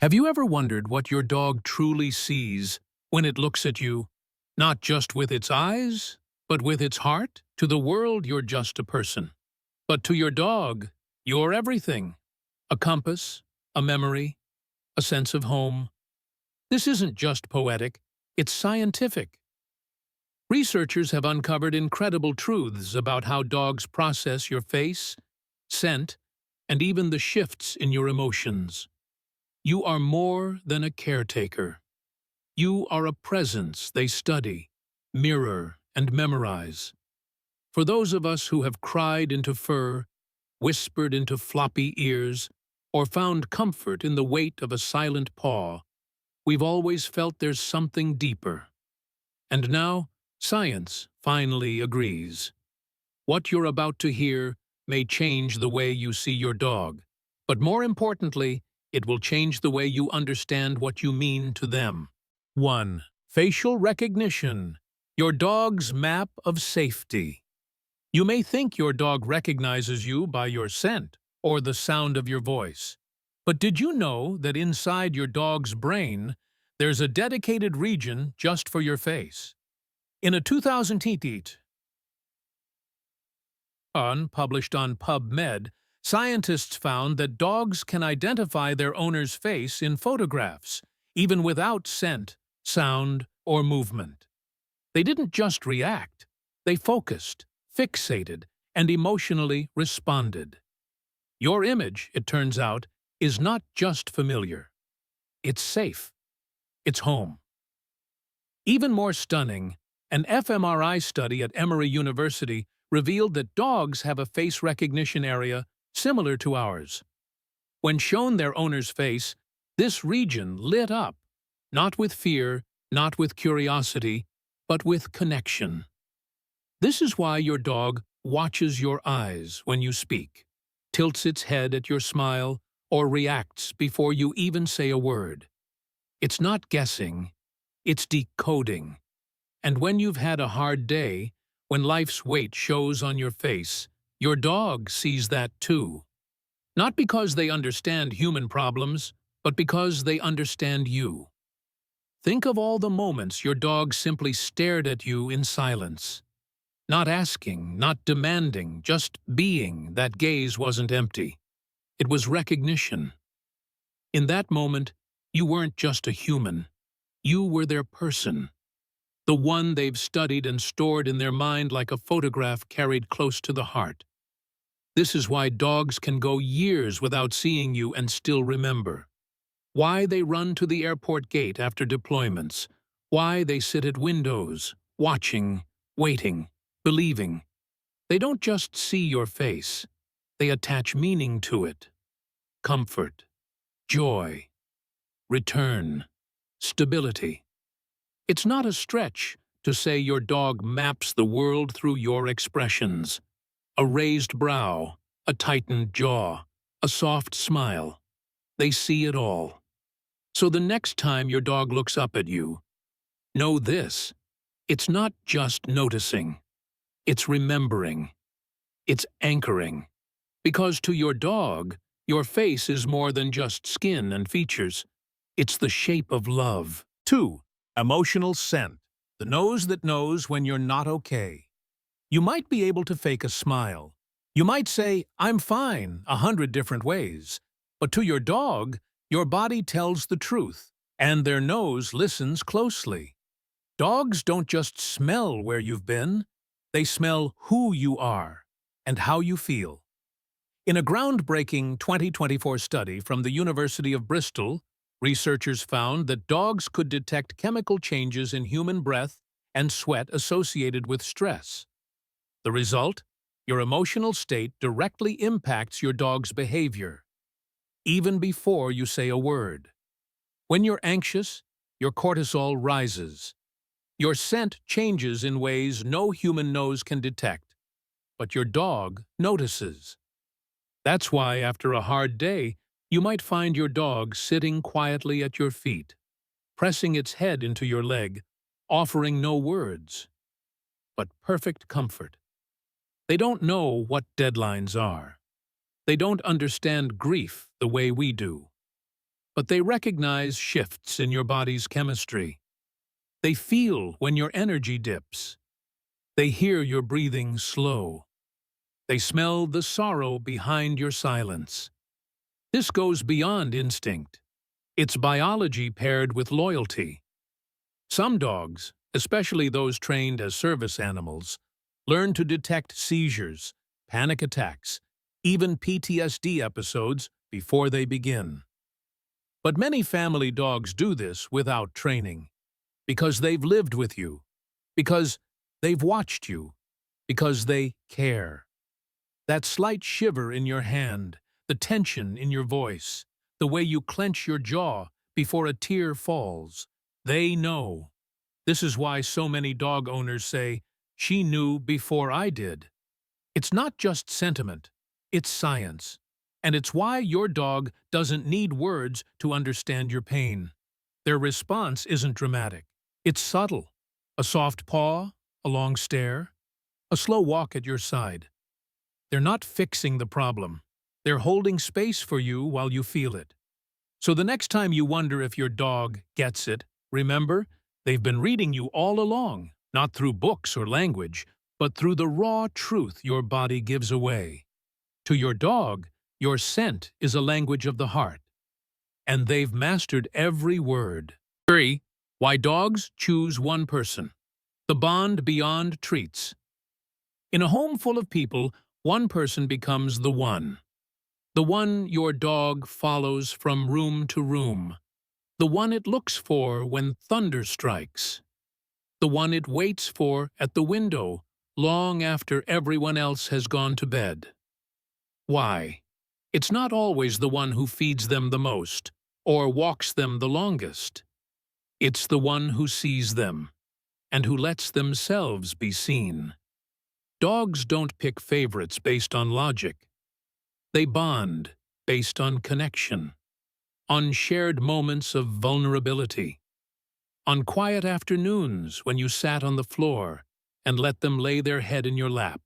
Have you ever wondered what your dog truly sees when it looks at you? Not just with its eyes, but with its heart? To the world, you're just a person. But to your dog, you're everything. A compass, a memory, a sense of home. This isn't just poetic, it's scientific. Researchers have uncovered incredible truths about how dogs process your face, scent, and even the shifts in your emotions. You are more than a caretaker. You are a presence they study, mirror, and memorize. For those of us who have cried into fur, whispered into floppy ears, or found comfort in the weight of a silent paw, we've always felt there's something deeper. And now, science finally agrees. What you're about to hear may change the way you see your dog, but more importantly, it will change the way you understand what you mean to them. 1. Facial recognition. Your dog's map of safety. You may think your dog recognizes you by your scent or the sound of your voice. But did you know that inside your dog's brain, there's a dedicated region just for your face? In a 2008 published on PubMed, scientists found that dogs can identify their owner's face in photographs, even without scent, sound, or movement. They didn't just react, they focused, fixated, and emotionally responded. Your image, it turns out, is not just familiar. It's safe. It's home. Even more stunning, an fMRI study at Emory University revealed that dogs have a face recognition area similar to ours. When shown their owner's face, this region lit up, not with fear, not with curiosity, but with connection. This is why your dog watches your eyes when you speak, tilts its head at your smile, or reacts before you even say a word. It's not guessing, it's decoding. And when you've had a hard day, when life's weight shows on your face, your dog sees that too. Not because they understand human problems, but because they understand you. Think of all the moments your dog simply stared at you in silence. Not asking, not demanding, just being. That gaze wasn't empty. It was recognition. In that moment, you weren't just a human. You were their person. The one they've studied and stored in their mind like a photograph carried close to the heart. This is why dogs can go years without seeing you and still remember. Why they run to the airport gate after deployments. Why they sit at windows, watching, waiting, believing. They don't just see your face. They attach meaning to it. Comfort, joy, return, stability. It's not a stretch to say your dog maps the world through your expressions. A raised brow, a tightened jaw, a soft smile. They see it all. So the next time your dog looks up at you, know this: it's not just noticing. It's remembering. It's anchoring. Because to your dog, your face is more than just skin and features. It's the shape of love. 2. Emotional scent. The nose that knows when you're not okay. You might be able to fake a smile. You might say, "I'm fine," 100 different ways. But to your dog, your body tells the truth, and their nose listens closely. Dogs don't just smell where you've been. They smell who you are and how you feel. In a groundbreaking 2024 study from the University of Bristol, researchers found that dogs could detect chemical changes in human breath and sweat associated with stress. The result? Your emotional state directly impacts your dog's behavior, even before you say a word. When you're anxious, your cortisol rises. Your scent changes in ways no human nose can detect, but your dog notices. That's why, after a hard day, you might find your dog sitting quietly at your feet, pressing its head into your leg, offering no words, but perfect comfort. They don't know what deadlines are. They don't understand grief the way we do. but they recognize shifts in your body's chemistry. They feel when your energy dips. They hear your breathing slow. They smell the sorrow behind your silence. This goes beyond instinct. It's biology paired with loyalty. Some dogs, especially those trained as service animals, learn to detect seizures, panic attacks, even PTSD episodes before they begin. But many family dogs do this without training, because they've lived with you, because they've watched you, because they care. That slight shiver in your hand, the tension in your voice, the way you clench your jaw before a tear falls, they know. This is why so many dog owners say, "She knew before I did." It's not just sentiment, it's science. And it's why your dog doesn't need words to understand your pain. Their response isn't dramatic. It's subtle. A soft paw, a long stare, a slow walk at your side. They're not fixing the problem. They're holding space for you while you feel it. So the next time you wonder if your dog gets it, remember, they've been reading you all along, not through books or language, but through the raw truth your body gives away. To your dog, your scent is a language of the heart, and they've mastered every word. 3. Why dogs choose one person. The bond beyond treats. In a home full of people, one person becomes the one. The one your dog follows from room to room. The one it looks for when thunder strikes. The one it waits for at the window long after everyone else has gone to bed. Why? It's not always the one who feeds them the most or walks them the longest. It's the one who sees them and who lets themselves be seen. Dogs don't pick favorites based on logic. They bond based on connection, on shared moments of vulnerability, on quiet afternoons when you sat on the floor and let them lay their head in your lap,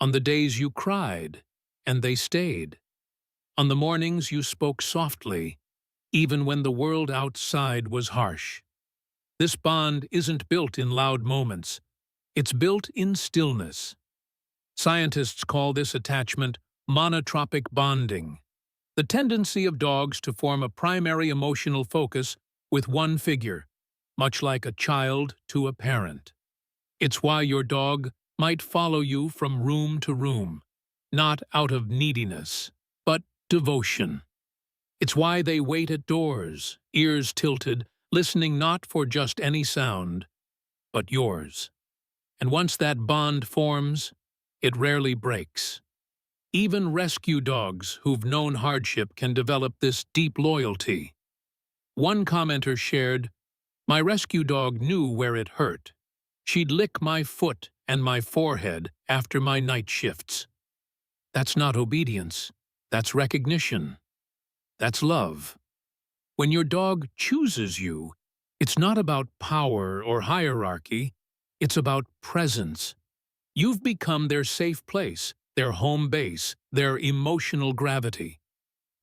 on the days you cried and they stayed, on the mornings you spoke softly, even when the world outside was harsh. This bond isn't built in loud moments. It's built in stillness. Scientists call this attachment monotropic bonding, the tendency of dogs to form a primary emotional focus with one figure, much like a child to a parent. It's why your dog might follow you from room to room, not out of neediness, but devotion. It's why they wait at doors, ears tilted, listening not for just any sound, but yours. And once that bond forms, it rarely breaks. Even rescue dogs who've known hardship can develop this deep loyalty. One commenter shared, "My rescue dog knew where it hurt. She'd lick my foot and my forehead after my night shifts." That's not obedience. That's recognition. That's love. When your dog chooses you, it's not about power or hierarchy. It's about presence. You've become their safe place, their home base, their emotional gravity.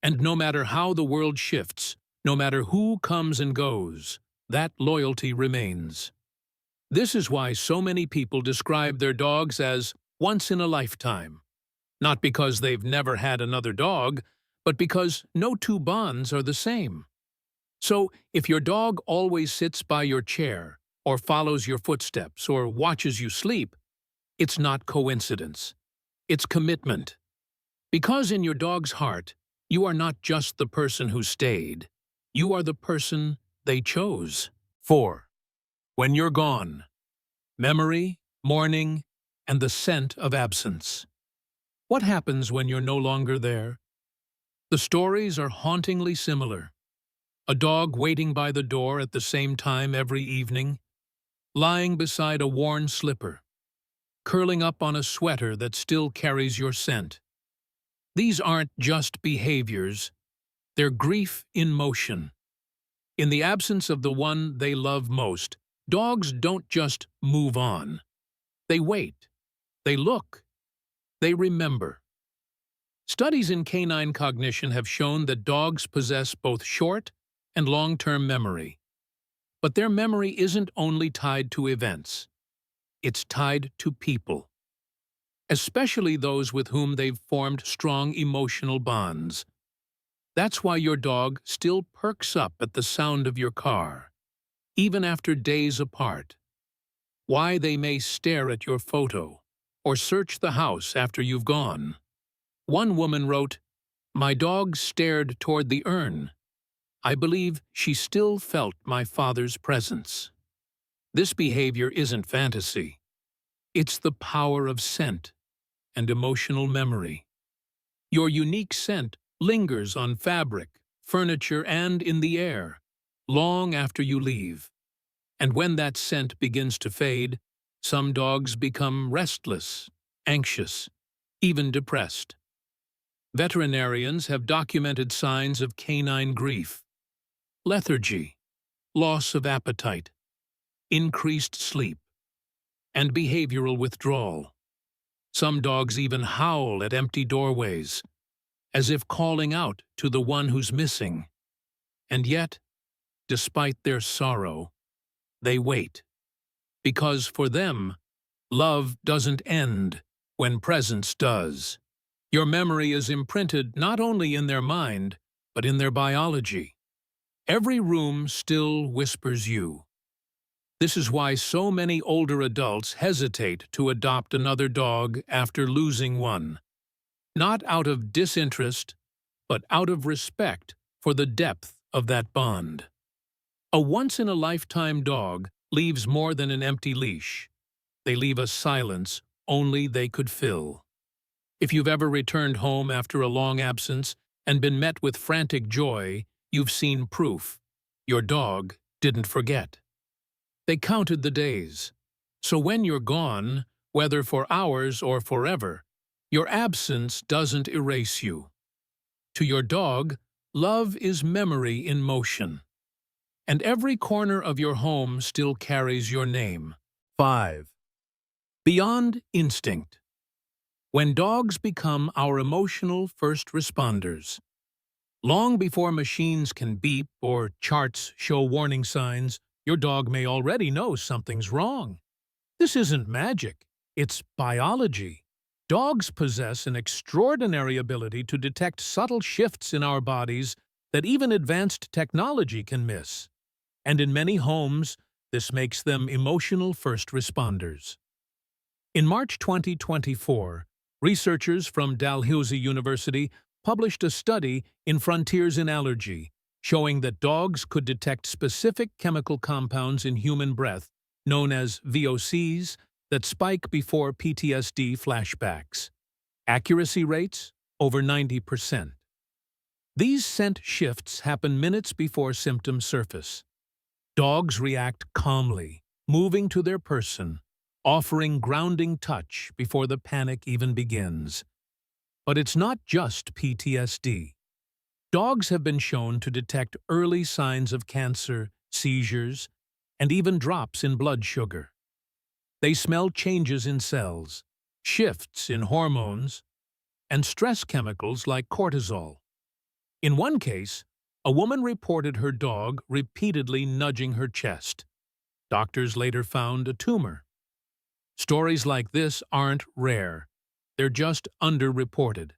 And no matter how the world shifts, no matter who comes and goes, that loyalty remains. This is why so many people describe their dogs as once in a lifetime. Not because they've never had another dog, but because no two bonds are the same. So, if your dog always sits by your chair, or follows your footsteps, or watches you sleep, it's not coincidence. It's commitment. Because in your dog's heart, you are not just the person who stayed. You are the person they chose. 4. When you're gone. Memory, mourning, and the scent of absence. What happens when you're no longer there? The stories are hauntingly similar. A dog waiting by the door at the same time every evening, lying beside a worn slipper, curling up on a sweater that still carries your scent. These aren't just behaviors, they're grief in motion. In the absence of the one they love most, dogs don't just move on. They wait, they look, they remember. Studies in canine cognition have shown that dogs possess both short and long-term memory. But their memory isn't only tied to events. It's tied to people, especially those with whom they've formed strong emotional bonds. That's why your dog still perks up at the sound of your car, even after days apart. Why they may stare at your photo or search the house after you've gone. One woman wrote, "My dog stared toward the urn. I believe she still felt my father's presence." This behavior isn't fantasy. It's the power of scent and emotional memory. Your unique scent lingers on fabric, furniture, and in the air, long after you leave. And when that scent begins to fade, some dogs become restless, anxious, even depressed. Veterinarians have documented signs of canine grief, lethargy, loss of appetite, increased sleep, and behavioral withdrawal. Some dogs even howl at empty doorways, as if calling out to the one who's missing. And yet, despite their sorrow, they wait. Because for them, love doesn't end when presence does. Your memory is imprinted not only in their mind, but in their biology. Every room still whispers you. This is why so many older adults hesitate to adopt another dog after losing one. Not out of disinterest, but out of respect for the depth of that bond. A once-in-a-lifetime dog leaves more than an empty leash. They leave a silence only they could fill. If you've ever returned home after a long absence and been met with frantic joy, you've seen proof. Your dog didn't forget. They counted the days. So when you're gone, whether for hours or forever, your absence doesn't erase you. To your dog, love is memory in motion. And every corner of your home still carries your name. 5. Beyond instinct. When dogs become our emotional first responders. Long before machines can beep or charts show warning signs, your dog may already know something's wrong. This isn't magic, it's biology. Dogs possess an extraordinary ability to detect subtle shifts in our bodies that even advanced technology can miss. And in many homes, this makes them emotional first responders. In March 2024, researchers from Dalhousie University published a study in Frontiers in Allergy, showing that dogs could detect specific chemical compounds in human breath, known as VOCs, that spike before PTSD flashbacks. Accuracy rates, over 90%. These scent shifts happen minutes before symptoms surface. Dogs react calmly, moving to their person, offering grounding touch before the panic even begins. But it's not just PTSD. Dogs have been shown to detect early signs of cancer, seizures, and even drops in blood sugar. They smell changes in cells, shifts in hormones, and stress chemicals like cortisol. In one case, a woman reported her dog repeatedly nudging her chest. Doctors later found a tumor. Stories like this aren't rare. They're just underreported.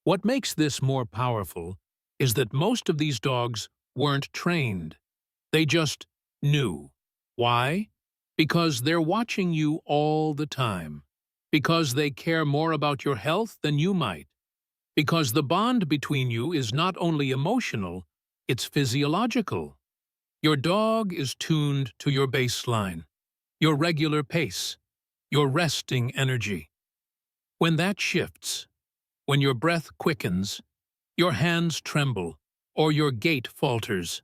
What makes this more powerful is that most of these dogs weren't trained. They just knew. Why? Because they're watching you all the time. Because they care more about your health than you might. Because the bond between you is not only emotional, it's physiological. Your dog is tuned to your baseline, your regular pace, your resting energy. When that shifts, when your breath quickens, your hands tremble, or your gait falters,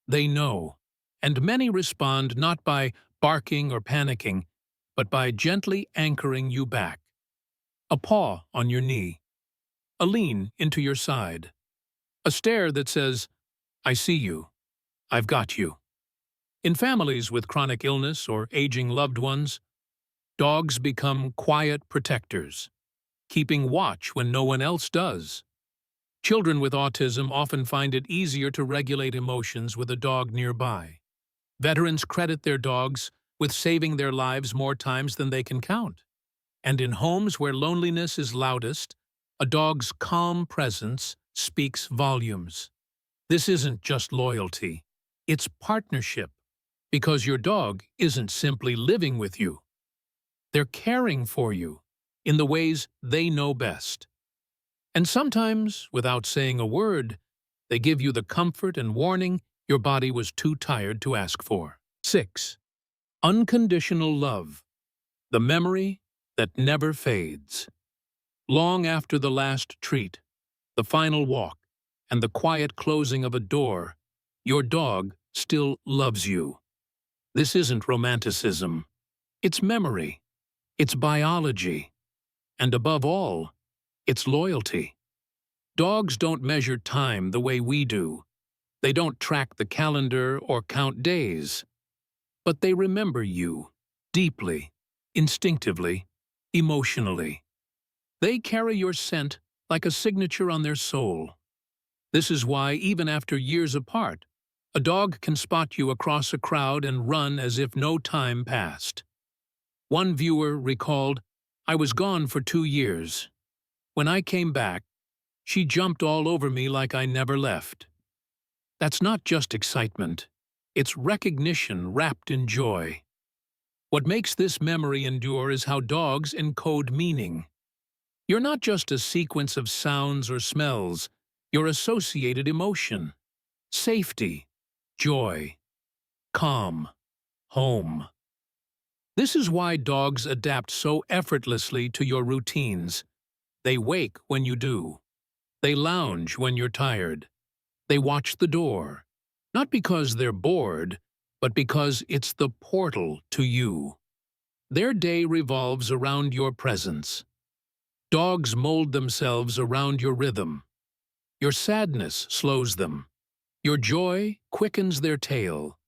they know, and many respond not by barking or panicking, but by gently anchoring you back. A paw on your knee, a lean into your side, a stare that says, "I see you, I've got you." In families with chronic illness or aging loved ones, dogs become quiet protectors, keeping watch when no one else does. Children with autism often find it easier to regulate emotions with a dog nearby. Veterans credit their dogs with saving their lives more times than they can count. And in homes where loneliness is loudest, a dog's calm presence speaks volumes. This isn't just loyalty, it's partnership, because your dog isn't simply living with you. They're caring for you in the ways they know best. And sometimes, without saying a word, they give you the comfort and warning your body was too tired to ask for. 6. Unconditional love, the memory that never fades. Long after the last treat, the final walk, and the quiet closing of a door, your dog still loves you. This isn't romanticism. It's memory. It's biology. And above all, it's loyalty. Dogs don't measure time the way we do. They don't track the calendar or count days. But they remember you, deeply, instinctively, emotionally. They carry your scent like a signature on their soul. This is why, even after years apart, a dog can spot you across a crowd and run as if no time passed. One viewer recalled, "I was gone for 2 years. When I came back, she jumped all over me like I never left." That's not just excitement. It's recognition wrapped in joy. What makes this memory endure is how dogs encode meaning. You're not just a sequence of sounds or smells, you're associated emotion. Safety, joy, calm, home. This is why dogs adapt so effortlessly to your routines. They wake when you do. They lounge when you're tired. They watch the door, not because they're bored, but because it's the portal to you. Their day revolves around your presence. Dogs mold themselves around your rhythm. Your sadness slows them. Your joy quickens their tail.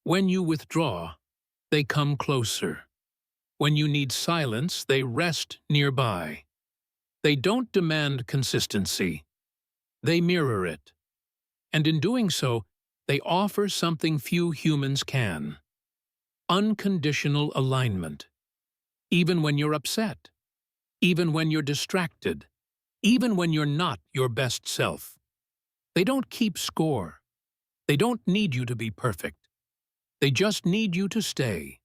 When you withdraw, they come closer. When you need silence, they rest nearby. They don't demand consistency. They mirror it. And in doing so, they offer something few humans can: unconditional alignment. Even when you're upset, even when you're distracted, even when you're not your best self. They don't keep score. They don't need you to be perfect. They just need you to stay.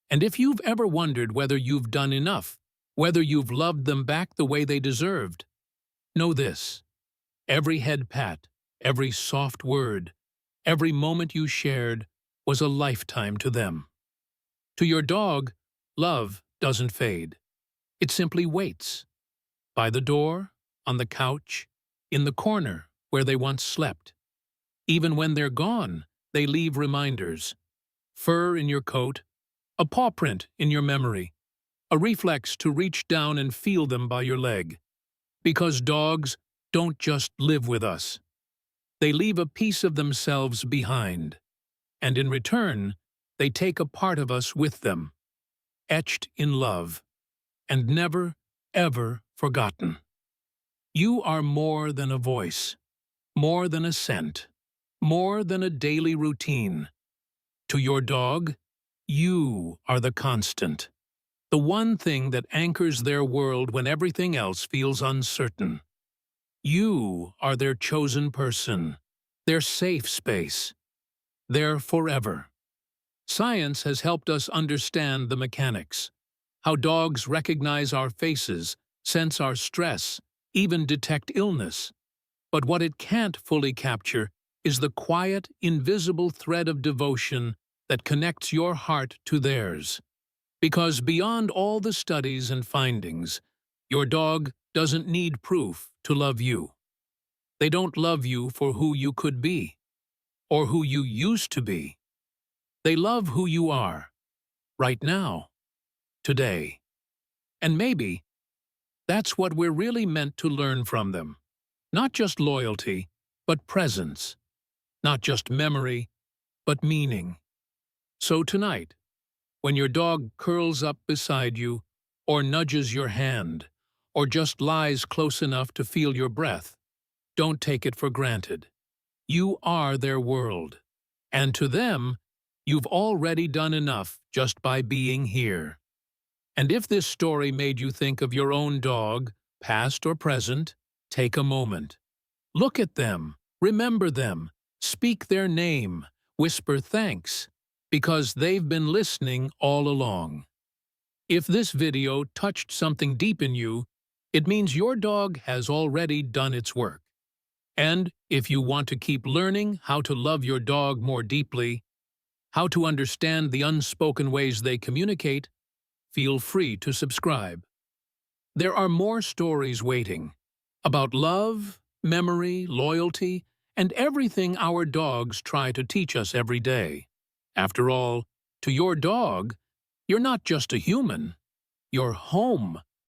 And if you've ever wondered whether you've done enough, whether you've loved them back the way they deserved, know this: every head pat, every soft word, every moment you shared was a lifetime to them. To your dog, love doesn't fade. It simply waits. By the door, on the couch, in the corner where they once slept. Even when they're gone, they leave reminders. Fur in your coat, a paw print in your memory, a reflex to reach down and feel them by your leg. Because dogs don't just live with us. They leave a piece of themselves behind. And in return, they take a part of us with them, etched in love, and never, ever forgotten. You are more than a voice, more than a scent, more than a daily routine. To your dog, you are the constant, the one thing that anchors their world when everything else feels uncertain. You are their chosen person, their safe space, their forever. Science has helped us understand the mechanics, how dogs recognize our faces, sense our stress, even detect illness. But what it can't fully capture is the quiet, invisible thread of devotion that connects your heart to theirs. Because beyond all the studies and findings, your dog doesn't need proof to love you. They don't love you for who you could be, or who you used to be. They love who you are, right now, today. And maybe that's what we're really meant to learn from them. Not just loyalty, but presence. Not just memory, but meaning. So tonight, when your dog curls up beside you or nudges your hand, or just lies close enough to feel your breath, don't take it for granted. You are their world. And to them, you've already done enough just by being here. And if this story made you think of your own dog, past or present, take a moment. Look at them, remember them, speak their name, whisper thanks, because they've been listening all along. If this video touched something deep in you, it means your dog has already done its work. And if you want to keep learning how to love your dog more deeply, how to understand the unspoken ways they communicate, feel free to subscribe. There are more stories waiting about love, memory, loyalty, and everything our dogs try to teach us every day. After all, to your dog, you're not just a human, you're home.